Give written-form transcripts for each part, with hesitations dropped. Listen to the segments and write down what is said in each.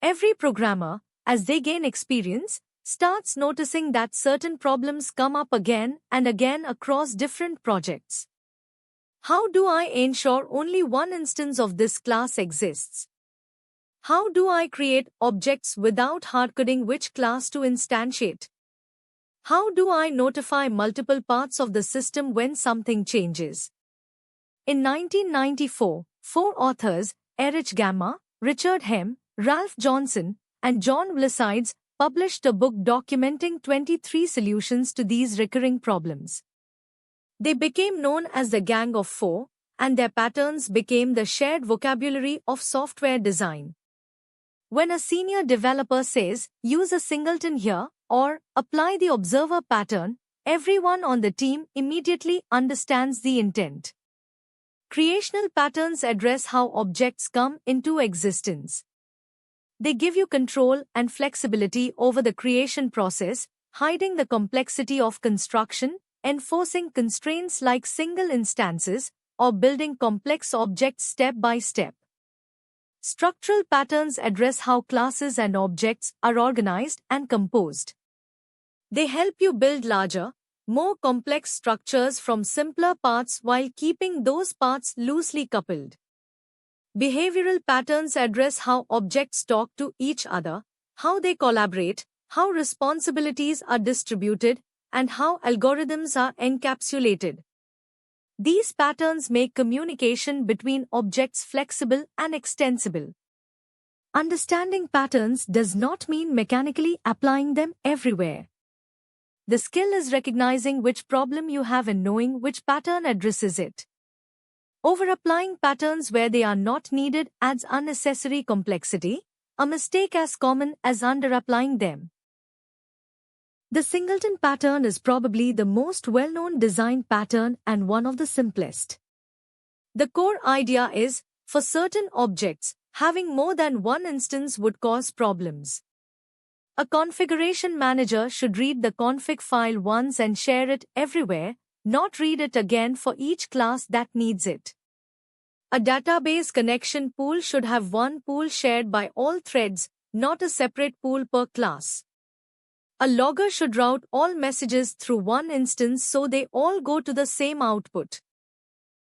Every programmer, as they gain experience, starts noticing that certain problems come up again and again across different projects. How do I ensure only one instance of this class exists? How do I create objects without hardcoding which class to instantiate? How do I notify multiple parts of the system when something changes? In 1994, four authors, Erich Gamma, Richard Hem, Ralph Johnson, and John Blasides, published a book documenting 23 solutions to these recurring problems. They became known as the Gang of Four, and their patterns became the shared vocabulary of software design. When a senior developer says, use a singleton here, or apply the observer pattern, everyone on the team immediately understands the intent. Creational patterns address how objects come into existence. They give you control and flexibility over the creation process, hiding the complexity of construction, enforcing constraints like single instances, or building complex objects step by step. Structural patterns address how classes and objects are organized and composed. They help you build larger, more complex structures from simpler parts while keeping those parts loosely coupled. Behavioral patterns address how objects talk to each other, how they collaborate, how responsibilities are distributed, and how algorithms are encapsulated. These patterns make communication between objects flexible and extensible. Understanding patterns does not mean mechanically applying them everywhere. The skill is recognizing which problem you have and knowing which pattern addresses it. Over-applying patterns where they are not needed adds unnecessary complexity, a mistake as common as under-applying them. The singleton pattern is probably the most well-known design pattern and one of the simplest. The core idea is, for certain objects, having more than one instance would cause problems. A configuration manager should read the config file once and share it everywhere, not read it again for each class that needs it. A database connection pool should have one pool shared by all threads, not a separate pool per class. A logger should route all messages through one instance so they all go to the same output.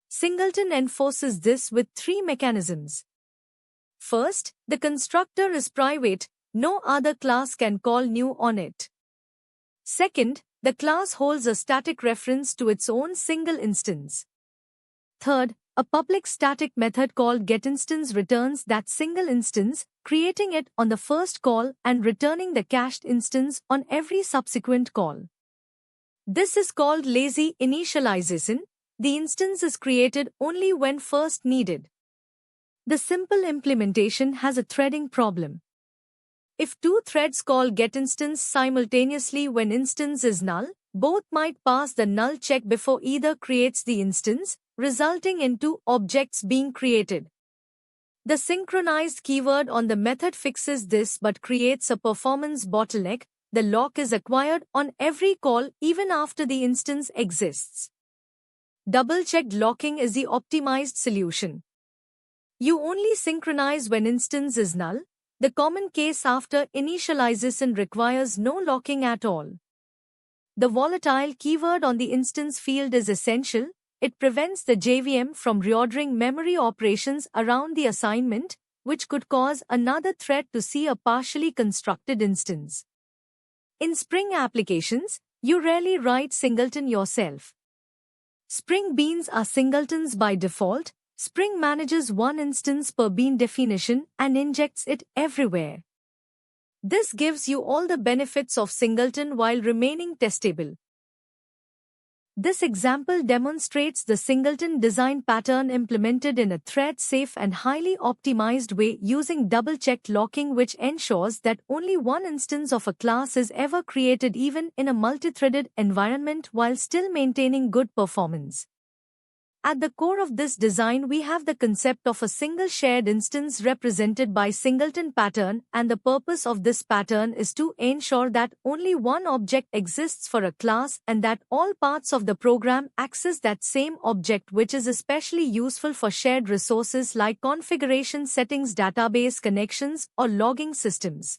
Singleton enforces this with three mechanisms. First, the constructor is private, no other class can call new on it. Second, the class holds a static reference to its own single instance. Third, a public static method called getInstance returns that single instance, creating it on the first call and returning the cached instance on every subsequent call. This is called lazy initialization. The instance is created only when first needed. The simple implementation has a threading problem. If two threads call getInstance simultaneously when instance is null, both might pass the null check before either creates the instance, resulting in two objects being created. The synchronized keyword on the method fixes this but creates a performance bottleneck. The lock is acquired on every call even after the instance exists. Double-checked locking is the optimized solution. You only synchronize when instance is null. The common case after initialization requires no locking at all. The volatile keyword on the instance field is essential. It prevents the JVM from reordering memory operations around the assignment, which could cause another thread to see a partially constructed instance. In Spring applications, you rarely write singleton yourself. Spring beans are singletons by default. Spring manages one instance per bean definition and injects it everywhere. This gives you all the benefits of singleton while remaining testable. This example demonstrates the singleton design pattern implemented in a thread-safe and highly optimized way using double-checked locking, which ensures that only one instance of a class is ever created even in a multi-threaded environment while still maintaining good performance. At the core of this design we have the concept of a single shared instance represented by singleton pattern, and the purpose of this pattern is to ensure that only one object exists for a class and that all parts of the program access that same object, which is especially useful for shared resources like configuration settings, database connections, or logging systems.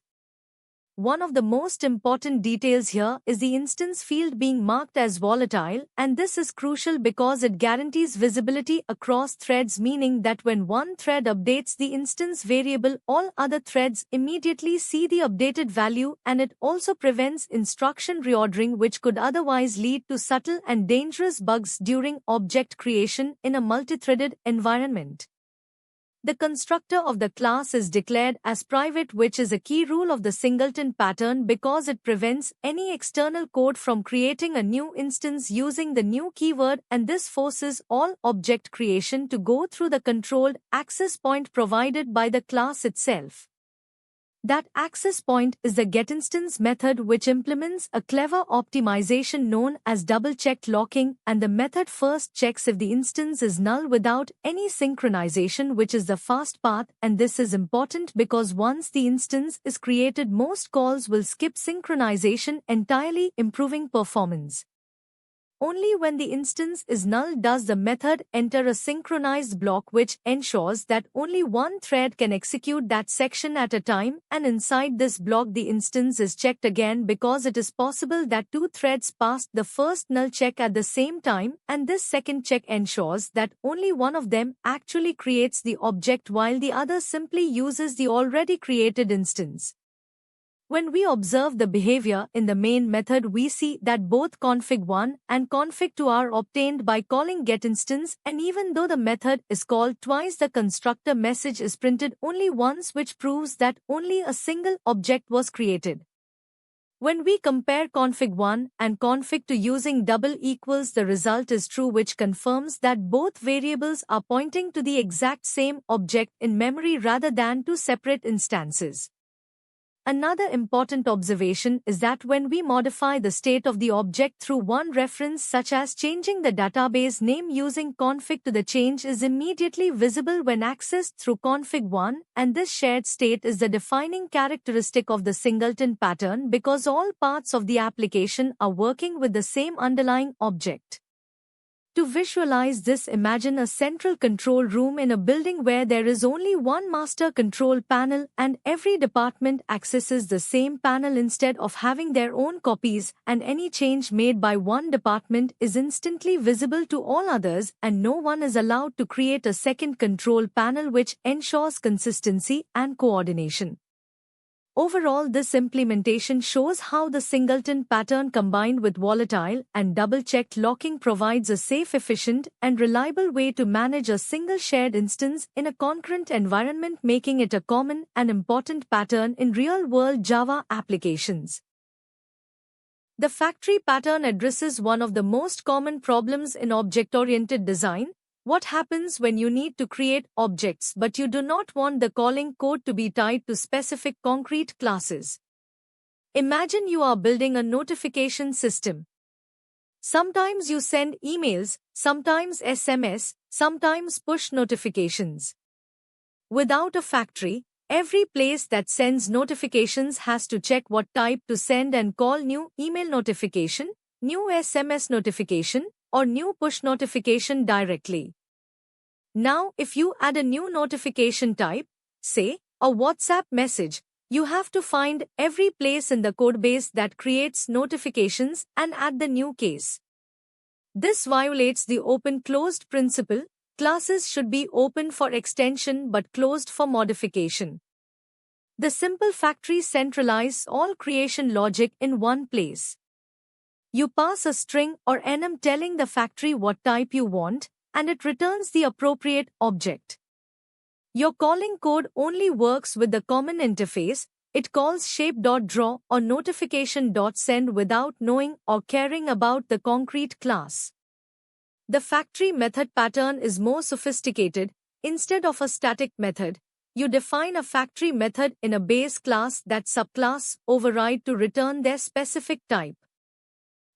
One of the most important details here is the instance field being marked as volatile, and this is crucial because it guarantees visibility across threads, meaning that when one thread updates the instance variable, all other threads immediately see the updated value, and it also prevents instruction reordering, which could otherwise lead to subtle and dangerous bugs during object creation in a multithreaded environment. The constructor of the class is declared as private, which is a key rule of the singleton pattern because it prevents any external code from creating a new instance using the new keyword, and this forces all object creation to go through the controlled access point provided by the class itself. That access point is the getInstance method, which implements a clever optimization known as double-checked locking, and the method first checks if the instance is null without any synchronization, which is the fast path, and this is important because once the instance is created, most calls will skip synchronization entirely, improving performance. Only when the instance is null does the method enter a synchronized block, which ensures that only one thread can execute that section at a time, and inside this block the instance is checked again because it is possible that two threads passed the first null check at the same time, and this second check ensures that only one of them actually creates the object while the other simply uses the already created instance. When we observe the behavior in the main method, we see that both config1 and config2 are obtained by calling getInstance, and even though the method is called twice, the constructor message is printed only once, which proves that only a single object was created. When we compare config1 and config2 using double equals, the result is true, which confirms that both variables are pointing to the exact same object in memory rather than two separate instances. Another important observation is that when we modify the state of the object through one reference, such as changing the database name using config2, the change is immediately visible when accessed through config1, and this shared state is the defining characteristic of the singleton pattern because all parts of the application are working with the same underlying object. To visualize this, imagine a central control room in a building where there is only one master control panel and every department accesses the same panel instead of having their own copies, and any change made by one department is instantly visible to all others, and no one is allowed to create a second control panel, which ensures consistency and coordination. Overall, this implementation shows how the singleton pattern combined with volatile and double-checked locking provides a safe, efficient, and reliable way to manage a single shared instance in a concurrent environment, making it a common and important pattern in real-world Java applications. The factory pattern addresses one of the most common problems in object-oriented design. What happens when you need to create objects but you do not want the calling code to be tied to specific concrete classes? Imagine you are building a notification system. Sometimes you send emails, sometimes SMS, sometimes push notifications. Without a factory, every place that sends notifications has to check what type to send and call new email notification, new SMS notification, or new push notification directly. Now, if you add a new notification type, say, a WhatsApp message, you have to find every place in the codebase that creates notifications and add the new case. This violates the open-closed principle. Classes should be open for extension but closed for modification. The simple factory centralizes all creation logic in one place. You pass a string or enum telling the factory what type you want, and it returns the appropriate object. Your calling code only works with the common interface. It calls shape.draw or notification.send without knowing or caring about the concrete class. The factory method pattern is more sophisticated. Instead of a static method, you define a factory method in a base class that subclass override to return their specific type.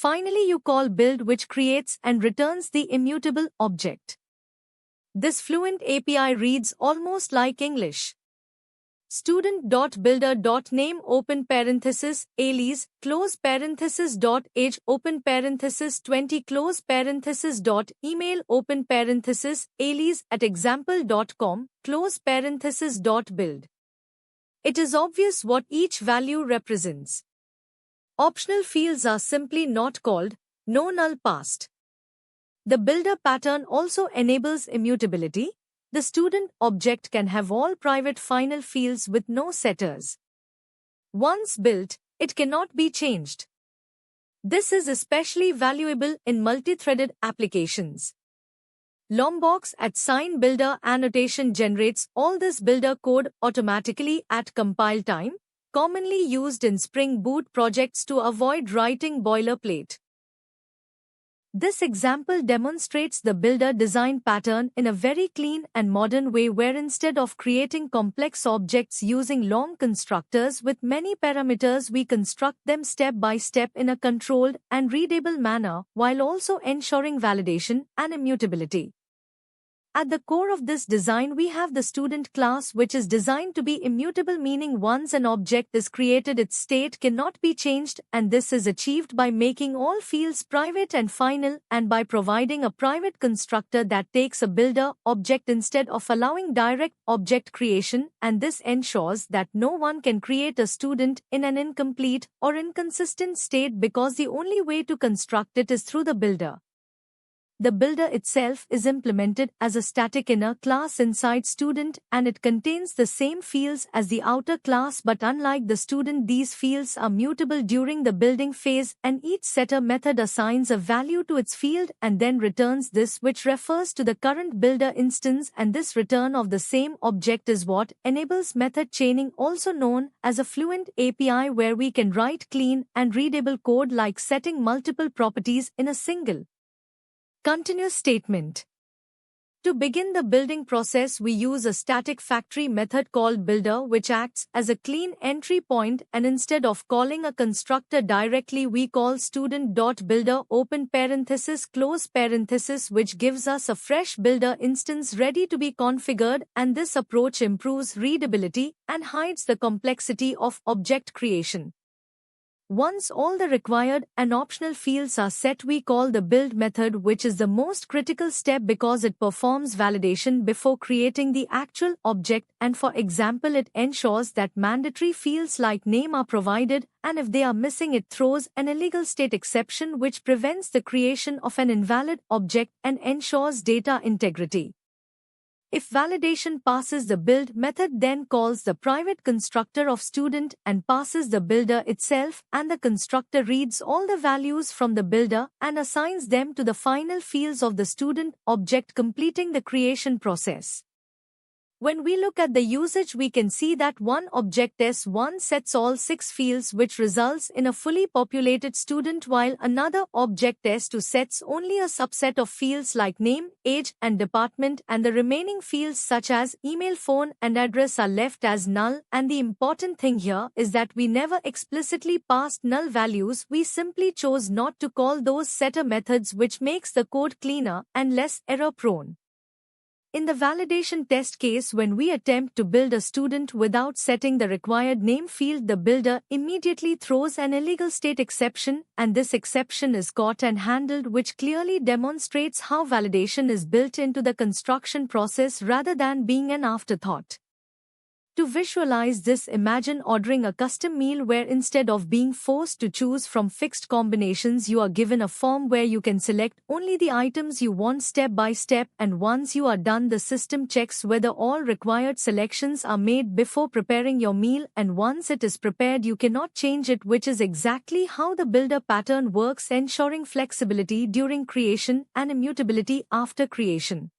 Finally, you call build, which creates and returns the immutable object. This Fluent API reads almost like English. Student.builder.name open parenthesis alias close parenthesis dot age open parenthesis 20 close parenthesis dot email open parenthesis alias at example.com close parenthesis dot build. It is obvious what each value represents. Optional fields are simply not called, no null passed. The builder pattern also enables immutability. The student object can have all private final fields with no setters. Once built, it cannot be changed. This is especially valuable in multi-threaded applications. Lombok's @sign builder annotation generates all this builder code automatically at compile time, commonly used in Spring Boot projects to avoid writing boilerplate. This example demonstrates the builder design pattern in a very clean and modern way, where instead of creating complex objects using long constructors with many parameters, we construct them step by step in a controlled and readable manner while also ensuring validation and immutability. At the core of this design, we have the student class, which is designed to be immutable, meaning once an object is created, its state cannot be changed, and this is achieved by making all fields private and final, and by providing a private constructor that takes a builder object instead of allowing direct object creation, and this ensures that no one can create a student in an incomplete or inconsistent state, because the only way to construct it is through the builder. The builder itself is implemented as a static inner class inside student, and it contains the same fields as the outer class, but unlike the student, these fields are mutable during the building phase, and each setter method assigns a value to its field and then returns this, which refers to the current builder instance, and this return of the same object is what enables method chaining, also known as a Fluent API, where we can write clean and readable code like setting multiple properties in a single continuous statement. To begin the building process, we use a static factory method called builder, which acts as a clean entry point, and instead of calling a constructor directly, we call student.builder open parenthesis close parenthesis, which gives us a fresh builder instance ready to be configured, and this approach improves readability and hides the complexity of object creation. Once all the required and optional fields are set, we call the build method, which is the most critical step because it performs validation before creating the actual object, and for example, it ensures that mandatory fields like name are provided, and if they are missing, it throws an illegal state exception which prevents the creation of an invalid object and ensures data integrity. If validation passes, the build method then calls the private constructor of student and passes the builder itself, and the constructor reads all the values from the builder and assigns them to the final fields of the student object, completing the creation process. When we look at the usage, we can see that one object S1 sets all 6 fields, which results in a fully populated student, while another object S2 sets only a subset of fields like name, age, and department, and the remaining fields such as email, phone, and address are left as null. And the important thing here is that we never explicitly passed null values, we simply chose not to call those setter methods, which makes the code cleaner and less error-prone. In the validation test case, when we attempt to build a student without setting the required name field, the builder immediately throws an illegal state exception, and this exception is caught and handled, which clearly demonstrates how validation is built into the construction process rather than being an afterthought. To visualize this, imagine ordering a custom meal where instead of being forced to choose from fixed combinations, you are given a form where you can select only the items you want step by step, and once you are done, the system checks whether all required selections are made before preparing your meal, and once it is prepared, you cannot change it, which is exactly how the builder pattern works, ensuring flexibility during creation and immutability after creation.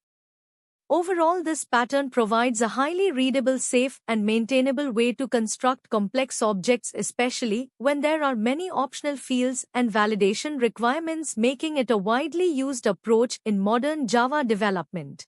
Overall, this pattern provides a highly readable, safe, and maintainable way to construct complex objects, especially when there are many optional fields and validation requirements, making it a widely used approach in modern Java development.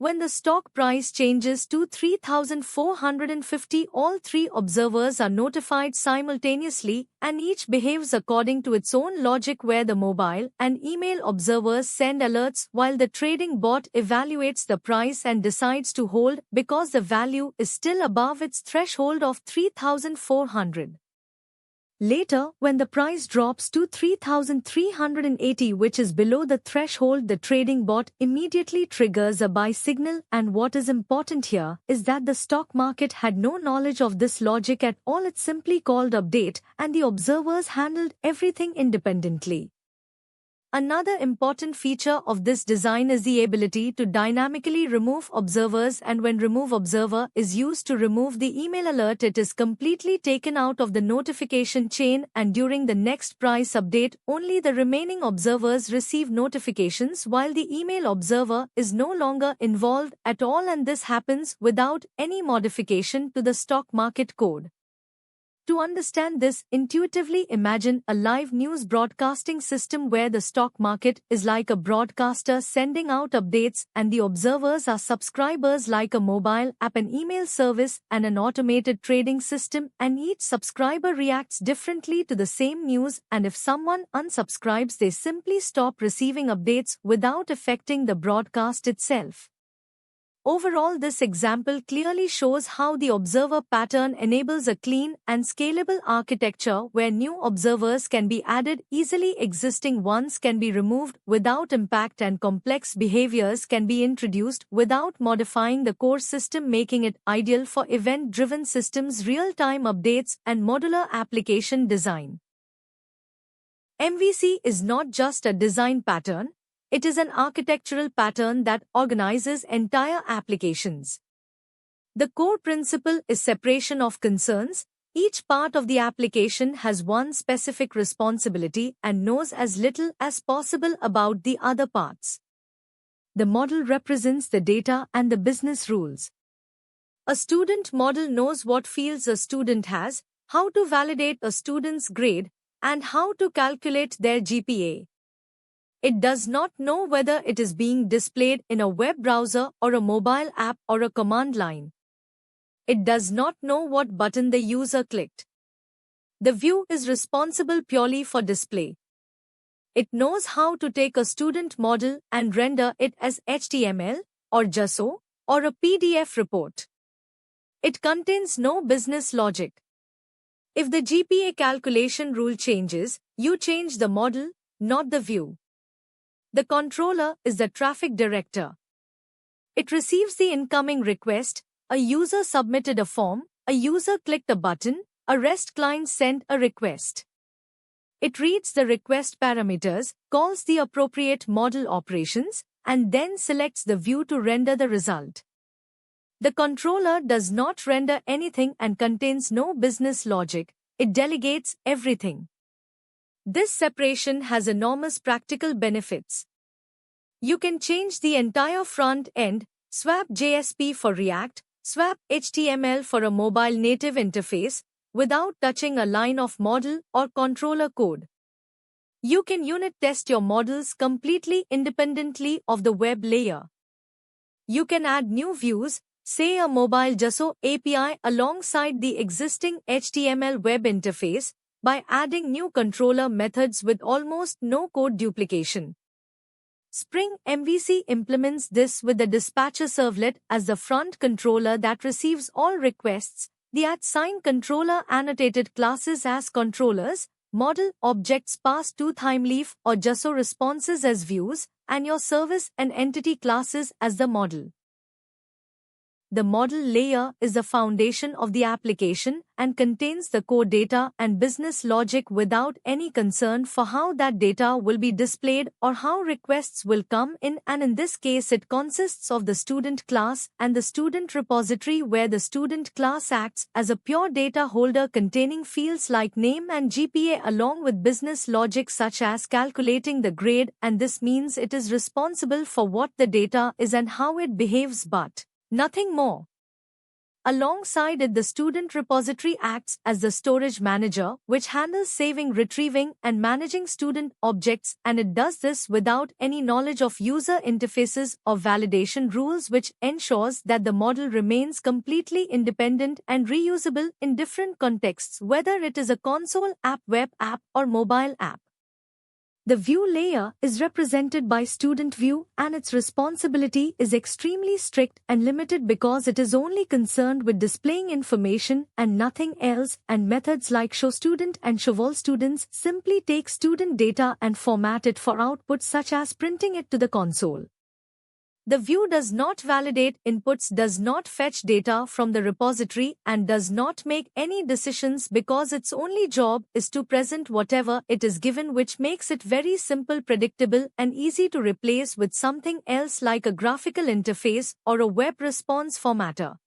when the stock price changes to 3,450, all three observers are notified simultaneously and each behaves according to its own logic, where the mobile and email observers send alerts while the trading bot evaluates the price and decides to hold because the value is still above its threshold of 3,400. Later, when the price drops to 3,380, which is below the threshold, the trading bot immediately triggers a buy signal, and what is important here is that the stock market had no knowledge of this logic at all. It simply called update, and the observers handled everything independently. Another important feature of this design is the ability to dynamically remove observers, and when remove observer is used to remove the email alert, it is completely taken out of the notification chain, and during the next price update, only the remaining observers receive notifications while the email observer is no longer involved at all, and this happens without any modification to the stock market code. To understand this, intuitively imagine a live news broadcasting system where the stock market is like a broadcaster sending out updates and the observers are subscribers like a mobile app, an email service, and an automated trading system, and each subscriber reacts differently to the same news, and if someone unsubscribes, they simply stop receiving updates without affecting the broadcast itself. Overall, this example clearly shows how the observer pattern enables a clean and scalable architecture where new observers can be added easily, existing ones can be removed without impact, and complex behaviors can be introduced without modifying the core system, making it ideal for event-driven systems, real-time updates, and modular application design. MVC is not just a design pattern. It is an architectural pattern that organizes entire applications. The core principle is separation of concerns. Each part of the application has one specific responsibility and knows as little as possible about the other parts. The model represents the data and the business rules. A student model knows what fields a student has, how to validate a student's grade, and how to calculate their GPA. It does not know whether it is being displayed in a web browser or a mobile app or a command line. It does not know what button the user clicked. The view is responsible purely for display. It knows how to take a student model and render it as HTML or JSON or a PDF report. It contains no business logic. If the GPA calculation rule changes, you change the model, not the view. The controller is the traffic director. It receives the incoming request. A user submitted a form, a user clicked a button, a REST client sent a request. It reads the request parameters, calls the appropriate model operations, and then selects the view to render the result. The controller does not render anything and contains no business logic. It delegates everything. This separation has enormous practical benefits. You can change the entire front end, swap JSP for React, swap HTML for a mobile native interface, without touching a line of model or controller code. You can unit test your models completely independently of the web layer. You can add new views, say a mobile JSON API alongside the existing HTML web interface, by adding new controller methods with almost no code duplication. Spring MVC implements this with the dispatcher servlet as the front controller that receives all requests, the @sign controller annotated classes as controllers, model objects passed to TimeLeaf or JSON responses as views, and your service and entity classes as the model. The model layer is the foundation of the application and contains the core data and business logic without any concern for how that data will be displayed or how requests will come in, and in this case it consists of the student class and the student repository, where the student class acts as a pure data holder containing fields like name and GPA along with business logic such as calculating the grade, and this means it is responsible for what the data is and how it behaves, but nothing more. Alongside it, the student repository acts as the storage manager, which handles saving, retrieving, and managing student objects, and it does this without any knowledge of user interfaces or validation rules, which ensures that the model remains completely independent and reusable in different contexts, whether it is a console app, web app, or mobile app. The view layer is represented by student view, and its responsibility is extremely strict and limited because it is only concerned with displaying information and nothing else, and methods like showStudent and showAllStudents simply take student data and format it for output, such as printing it to the console. The view does not validate inputs, does not fetch data from the repository, and does not make any decisions because its only job is to present whatever it is given, which makes it very simple, predictable, and easy to replace with something else like a graphical interface or a web response formatter.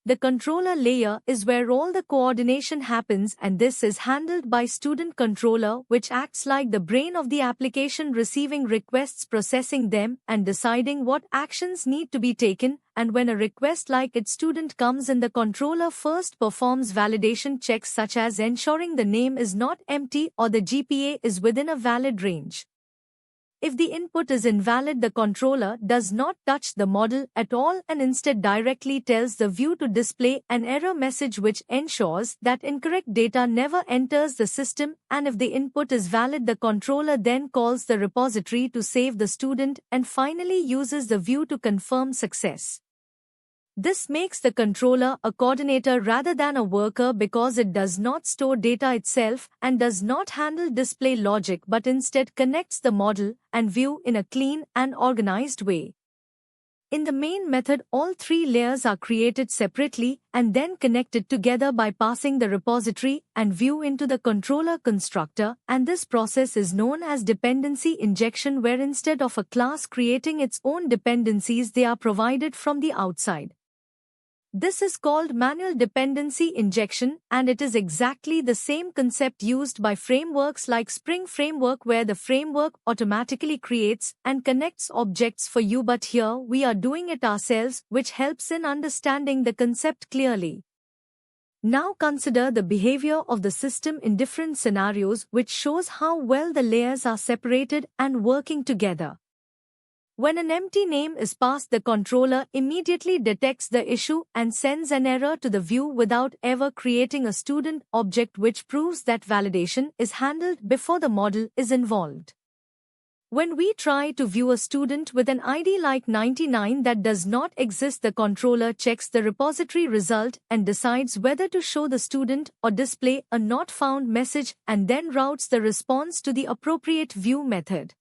The controller layer is where all the coordination happens, and this is handled by student controller, which acts like the brain of the application, receiving requests, processing them, and deciding what actions need to be taken. And when a request like its student comes in, the controller first performs validation checks such as ensuring the name is not empty or the GPA is within a valid range. If the input is invalid, the controller does not touch the model at all and instead directly tells the view to display an error message, which ensures that incorrect data never enters the system. And if the input is valid, the controller then calls the repository to save the student and finally uses the view to confirm success. This makes the controller a coordinator rather than a worker because it does not store data itself and does not handle display logic, but instead connects the model and view in a clean and organized way. In the main method, all three layers are created separately and then connected together by passing the repository and view into the controller constructor, and this process is known as dependency injection, where instead of a class creating its own dependencies, they are provided from the outside. This is called manual dependency injection, and it is exactly the same concept used by frameworks like Spring Framework, where the framework automatically creates and connects objects for you, but here we are doing it ourselves, which helps in understanding the concept clearly. Now consider the behavior of the system in different scenarios, which shows how well the layers are separated and working together. When an empty name is passed, the controller immediately detects the issue and sends an error to the view without ever creating a student object, which proves that validation is handled before the model is involved. When we try to view a student with an ID like 99 that does not exist, the controller checks the repository result and decides whether to show the student or display a not found message, and then routes the response to the appropriate view method.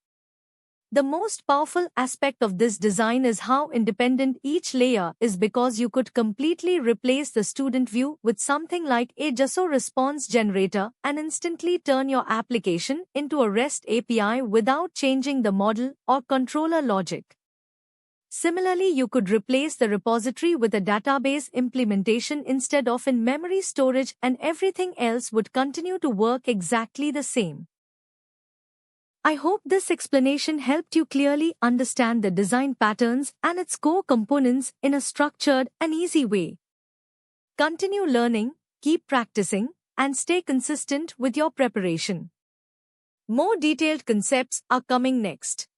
The most powerful aspect of this design is how independent each layer is, because you could completely replace the student view with something like a JSON response generator and instantly turn your application into a REST API without changing the model or controller logic. Similarly, you could replace the repository with a database implementation instead of in-memory storage, and everything else would continue to work exactly the same. I hope this explanation helped you clearly understand the design patterns and its core components in a structured and easy way. Continue learning, keep practicing, and stay consistent with your preparation. More detailed concepts are coming next.